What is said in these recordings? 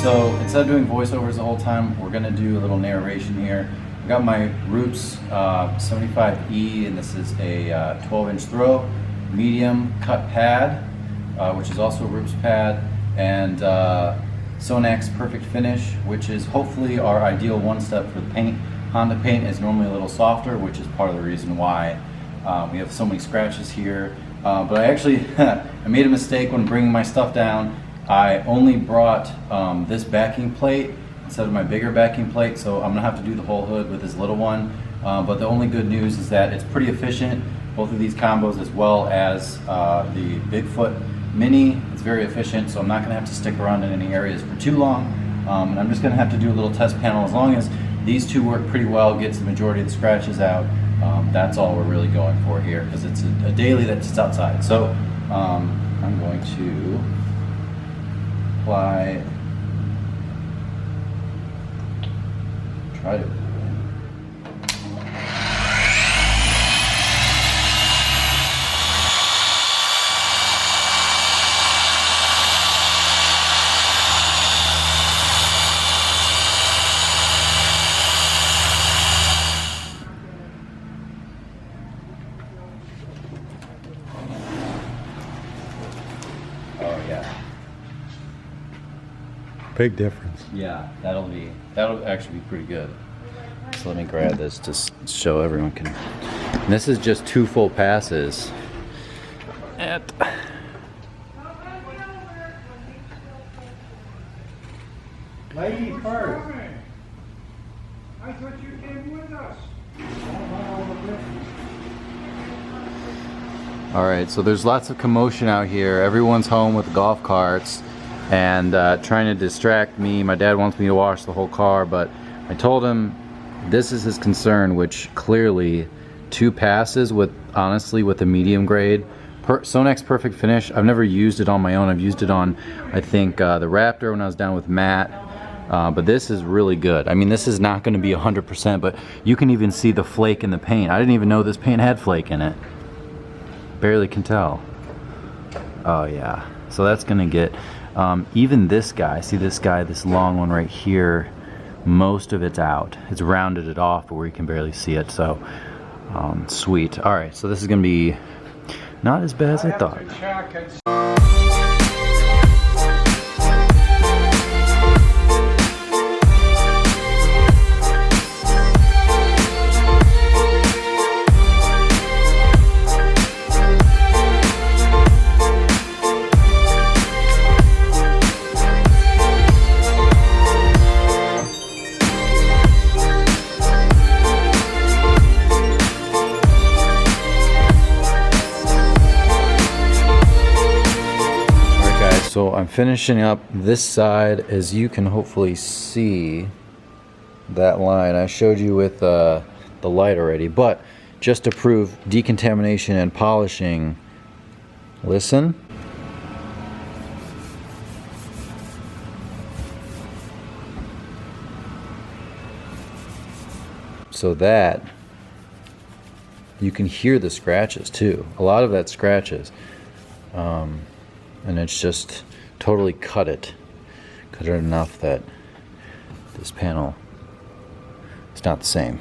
So instead of doing voiceovers the whole time, we're gonna do a little narration here. I got my Roots 75E, and this is a 12-inch throw, medium cut pad, which is also a Roots pad, and Sonak's Perfect Finish, which is hopefully our ideal one-step for the paint. Honda paint is normally a little softer, which is part of the reason why we have so many scratches here. But I actually I made a mistake when bringing my stuff down. I only brought this backing plate instead of my bigger backing plate, so I'm gonna have to do the whole hood with this little one. But the only good news is that it's pretty efficient, both of these combos, as well as the Bigfoot Mini. It's very efficient, so I'm not gonna have to stick around in any areas for too long. And I'm just gonna have to do a little test panel. As long as these two work pretty well, gets the majority of the scratches out, that's all we're really going for here, because it's a daily that sits outside. So I'm going to apply, try to. Oh yeah. Big difference. Yeah, that'll actually be pretty good. So let me grab this to show everyone can. And this is just 2 full passes. Lady first. I thought you came with us. All right, so there's lots of commotion out here. Everyone's home with golf carts and trying to distract me. My dad wants me to wash the whole car, but I told him this is his concern, which clearly 2 passes with, honestly, with a medium grade. Sonak's Perfect Finish, I've never used it on my own. I've used it on, I think, the Raptor when I was down with Matt. But this is really good. I mean, this is not gonna be 100%, but you can even see the flake in the paint. I didn't even know this paint had flake in it. Barely can tell. Oh yeah, so that's gonna get, even this guy, see this guy, this long one right here, most of it's out. It's rounded it off, but where you can barely see it, so sweet. All right, so this is gonna be not as bad as I thought. So I'm finishing up this side. As you can hopefully see that line I showed you with the light already, but just to prove decontamination and polishing, listen. So that you can hear the scratches too. A lot of that scratches. And it's just totally cut it enough that this panel is not the same.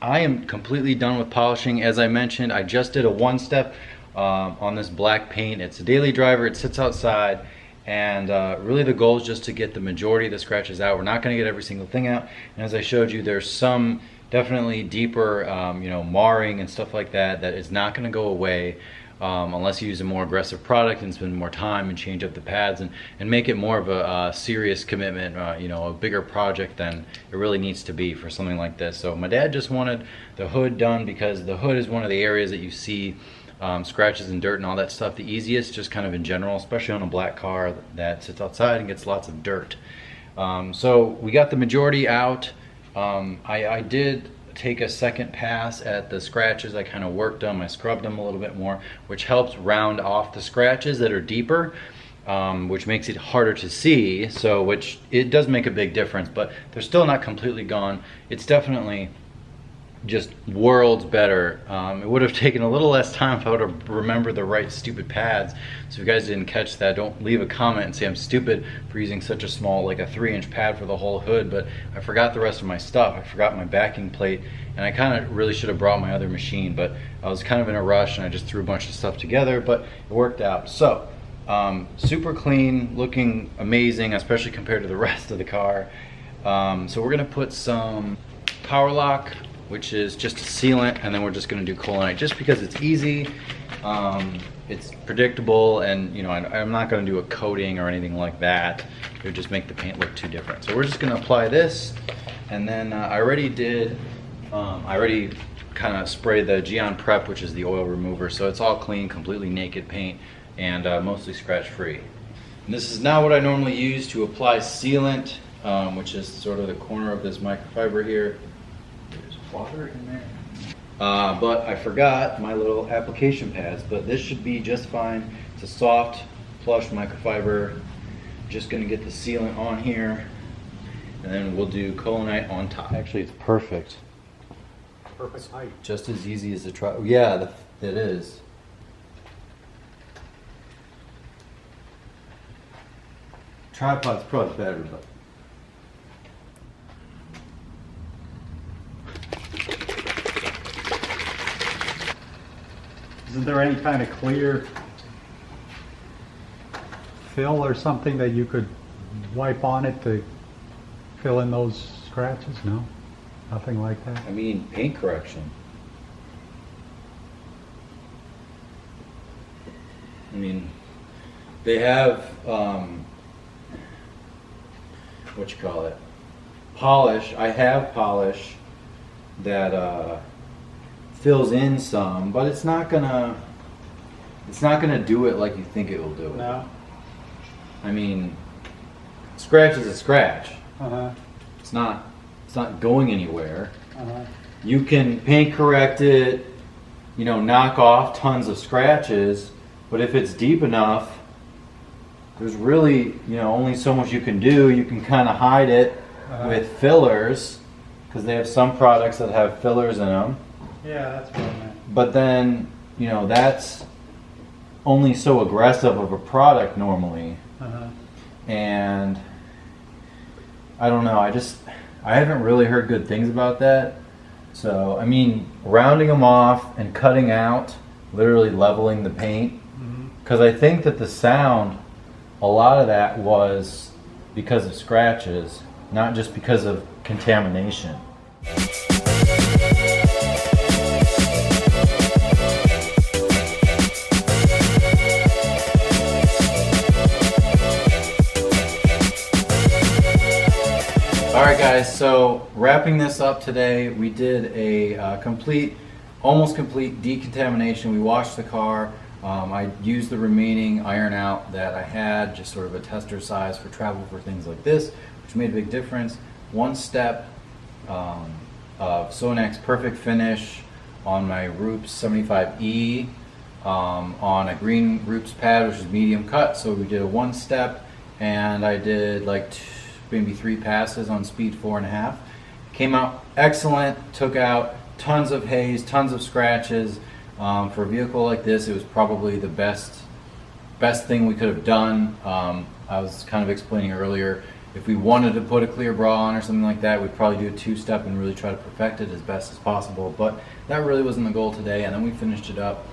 I am completely done with polishing. As I mentioned, I just did a 1-step on this black paint. It's a daily driver, it sits outside, and really the goal is just to get the majority of the scratches out. We're not going to get every single thing out, and as I showed you, there's some definitely deeper, you know, marring and stuff like that, that is not going to go away unless you use a more aggressive product and spend more time and change up the pads and make it more of a serious commitment, you know, a bigger project than it really needs to be for something like this. So my dad just wanted the hood done because the hood is one of the areas that you see scratches and dirt and all that stuff the easiest, just kind of in general, especially on a black car that sits outside and gets lots of dirt. So we got the majority out. I did take a second pass at the scratches. I kind of worked them, I scrubbed them a little bit more, which helps round off the scratches that are deeper, which makes it harder to see, so which it does make a big difference, but they're still not completely gone. It's definitely just worlds better. It would have taken a little less time if I would have remembered the right stupid pads. So if you guys didn't catch that, don't leave a comment and say I'm stupid for using such a small, like a 3-inch pad for the whole hood, but I forgot the rest of my stuff. I forgot my backing plate, and I kind of really should have brought my other machine, but I was kind of in a rush and I just threw a bunch of stuff together, but it worked out. So super clean, looking amazing, especially compared to the rest of the car. So we're gonna put some Power Lock, which is just a sealant, and then we're just going to do Colinite just because it's easy, it's predictable, and you know, I'm not going to do a coating or anything like that. It would just make the paint look too different. So we're just going to apply this, and then I already kind of sprayed the Geon Prep, which is the oil remover, so it's all clean, completely naked paint, and mostly scratch free. And this is not what I normally use to apply sealant, which is sort of the corner of this microfiber here. Water in there. But I forgot my little application pads, but this should be just fine. It's a soft, plush microfiber. Just gonna get the sealant on here, and then we'll do Colinite on top. Actually, it's perfect. Perfect height. Just as easy as a try. Yeah, it is. Tripod's probably better, but. Isn't there any kind of clear fill or something that you could wipe on it to fill in those scratches? No? Nothing like that? I mean, paint correction. I mean, they have, what you call it? Polish. I have polish that, fills in some, but it's not gonna do it like you think it will do it. No. I mean, scratch is a scratch. Uh-huh. It's not going anywhere. Uh-huh. You can paint correct it, you know, knock off tons of scratches, but if it's deep enough, there's really, you know, only so much you can do. You can kind of hide it with fillers, because they have some products that have fillers in them. Yeah, that's what I meant. But then, you know, that's only so aggressive of a product normally. Uh-huh. And I don't know, I haven't really heard good things about that. So, I mean, rounding them off and cutting out, literally leveling the paint, because I think that the sound, a lot of that was because of scratches, not just because of contamination. Alright guys, so wrapping this up today, we did a almost complete decontamination. We washed the car. I used the remaining iron out that I had, just sort of a tester size for travel for things like this, which made a big difference. One step of Sonax Perfect Finish on my Roops 75E on a green Roops pad, which is medium cut. So we did a one step, and I did like maybe 3 passes on speed 4.5. Came out excellent, took out tons of haze, tons of scratches. For a vehicle like this, it was probably the best thing we could have done. I was kind of explaining earlier, if we wanted to put a clear bra on or something like that, we'd probably do a 2-step and really try to perfect it as best as possible. But that really wasn't the goal today, and then we finished it up.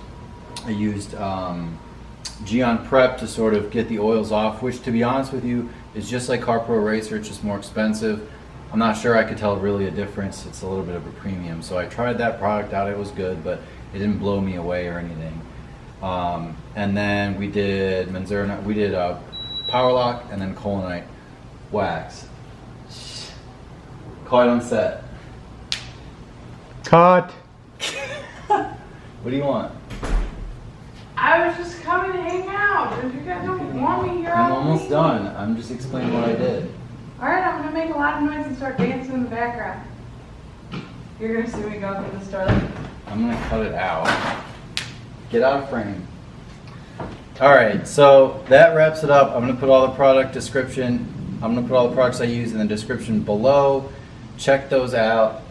I used Geon Prep to sort of get the oils off, which, to be honest with you, is just like CarPro Racer. It's just more expensive. I'm not sure I could tell really a difference. It's a little bit of a premium. So I tried that product out. It was good, but it didn't blow me away or anything. And then we did Manzurna, we did Power Lock and then Colonite wax. Caught on set. Cut. What do you want? I was just coming to hang out. If you guys don't want me here, I'm I'll almost leave. done. I'm just explaining what I did. Alright, I'm gonna make a lot of noise and start dancing in the background. You're gonna see me go through the store. I'm gonna cut it out. Get out of frame. All right, so that wraps it up. I'm gonna put all the product description. I'm gonna put all the products I use in the description below. Check those out.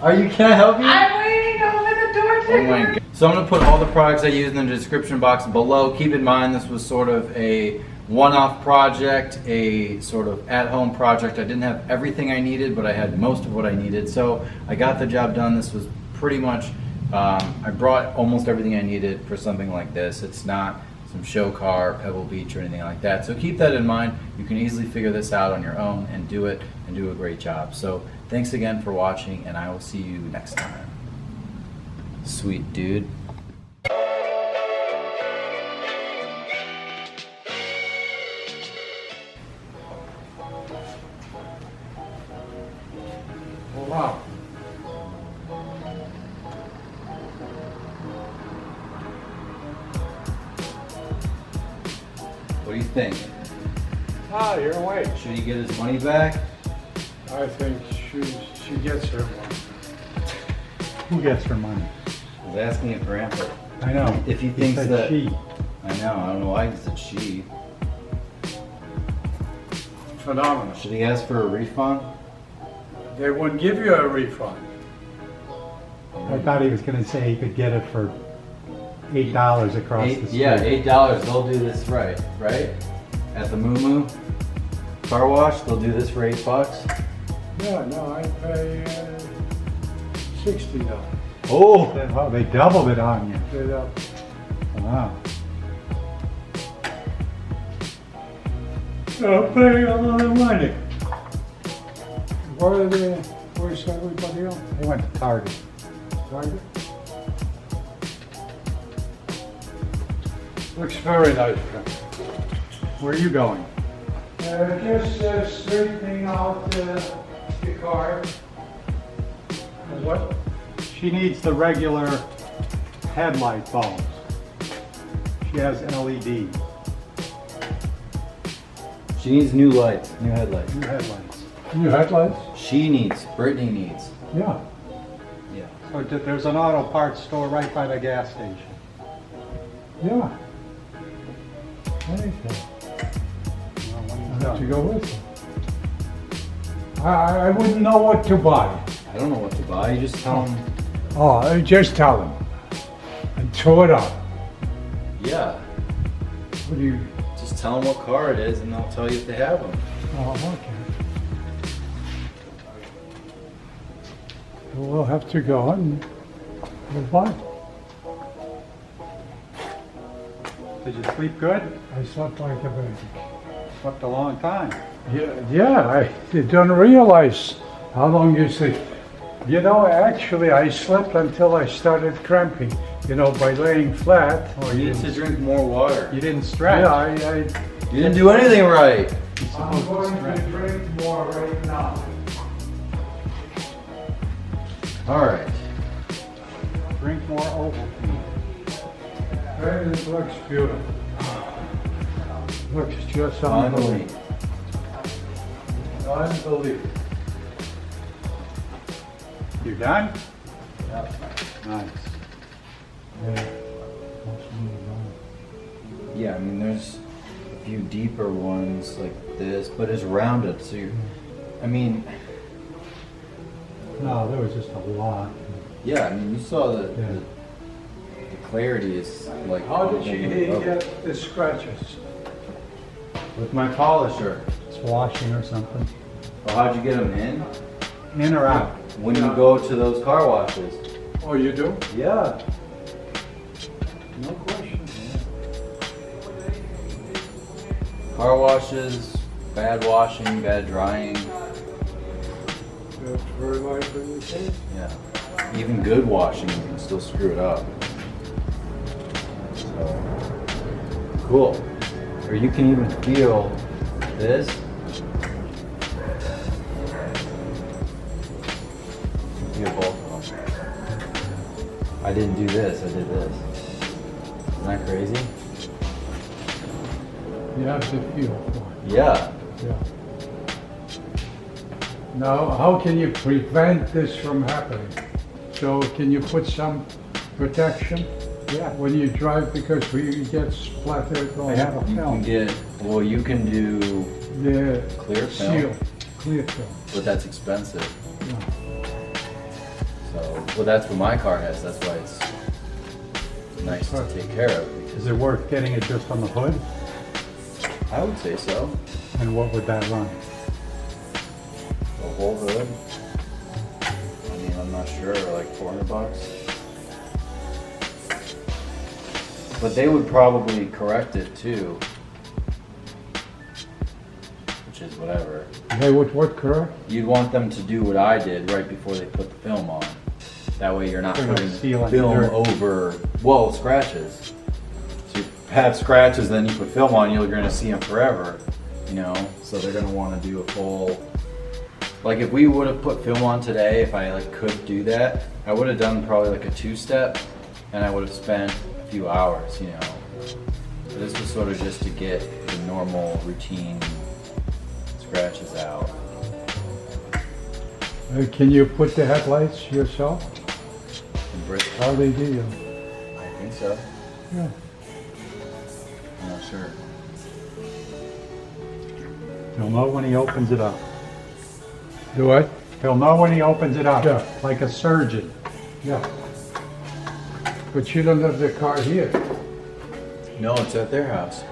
Are you? Can I help you? I'm waiting over the door Oh my ticker. God. So I'm going to put all the products I use in the description box below. Keep in mind this was sort of a one-off project, a sort of at-home project. I didn't have everything I needed, but I had most of what I needed. So I got the job done. This was pretty much, I brought almost everything I needed for something like this. It's not some show car, Pebble Beach, or anything like that. So keep that in mind. You can easily figure this out on your own and do it and do a great job. So thanks again for watching, and I will see you next time. Sweet dude. Wow. What do you think? Ah, you're awake. Should he get his money back? I think she gets her one. Who gets her money? I was asking it for input. I know. If he thinks said that- she. I know, I don't know why he said she. Phenomenal. Should he ask for a refund? They wouldn't give you a refund. I thought he was going to say he could get it for $8 across the street. Yeah, $8. They'll do this right? At the Moo Moo car wash, they'll do this for $8. Yeah, no, I pay $60. Oh! Oh, they doubled it on you. Straight up. Wow. I'll pay a lot of money. Where's everybody else? They went to Target. Target? Looks very nice. Where are you going? Just straightening out the car. What? She needs the regular headlight bulbs. She has LED. She needs new lights, new headlights. New headlights. New headlights? She needs, Brittany needs. Yeah. Yeah. So there's an auto parts store right by the gas station. Yeah. Anything. Well, when he's I'll have to done. go with you. I wouldn't know what to buy. I don't know what to buy, you just tell them. Oh, just tell them. And throw it out. Yeah, What do you? just tell them what car it is and they'll tell you if they have them. Oh, okay. We'll have to go and we'll buy. Did you sleep good? I slept like a baby. Slept a long time. Yeah, I didn't realize how long you sleep. You know, actually, I slept until I started cramping. You know, by laying flat. Oh, you need to drink more water. You didn't stretch. Yeah, You didn't do anything right. I'm going to drink more right now. All right. Drink more Ovaltine. And it looks beautiful. Looks just unbelievable. Unbelievable. You done? Yep. Nice. Yeah, I mean, there's a few deeper ones like this, but it's rounded, so you, I mean, No, there was just a lot. yeah, I mean, you saw Yeah. the clarity is like. How did she get the scratches? With my polisher. It's washing or something. Well, how'd you get them in? In or out? When you go to those car washes. Oh, you do? Yeah. No question. Car washes, bad washing, bad drying. That's very likely the case. Yeah. Even good washing, you can still screw it up. So, cool. Or you can even feel this. Feel both of them. I didn't do this, I did this. Isn't that crazy? You have to feel for it. Yeah. Yeah. Now, how can you prevent this from happening? So can you put some protection? Yeah. When you drive, because we get splattered on I have a You can get, well, you can do the clear film, seal, clear film. but that's expensive. Yeah. So, well, that's what my car has. That's why it's nice to take care of. Is Because it worth getting it just on the hood? I would say so. And what would that run? The whole hood. I mean, I'm not sure, like $400. But they would probably correct it too, which is whatever. They would what, correct? You'd want them to do what I did right before they put the film on. That way you're not They're not putting sealing film dirt. over, well, scratches. So you have scratches, then you put film on, you're gonna see them forever, you know? So they're gonna wanna do a full, like if we would've put film on today, if I like could do that, I would've done probably like a 2-step, and I would've spent a few hours, you know? But this was sort of just to get the normal routine scratches out. Can you put the headlights yourself? And Bristol, How they do you? I think so. Yeah. I'm not sure. He'll know when he opens it up. Do what? He'll know when he opens it up. Yeah. Like a surgeon. Yeah. But you don't have the car here. No, it's at their house.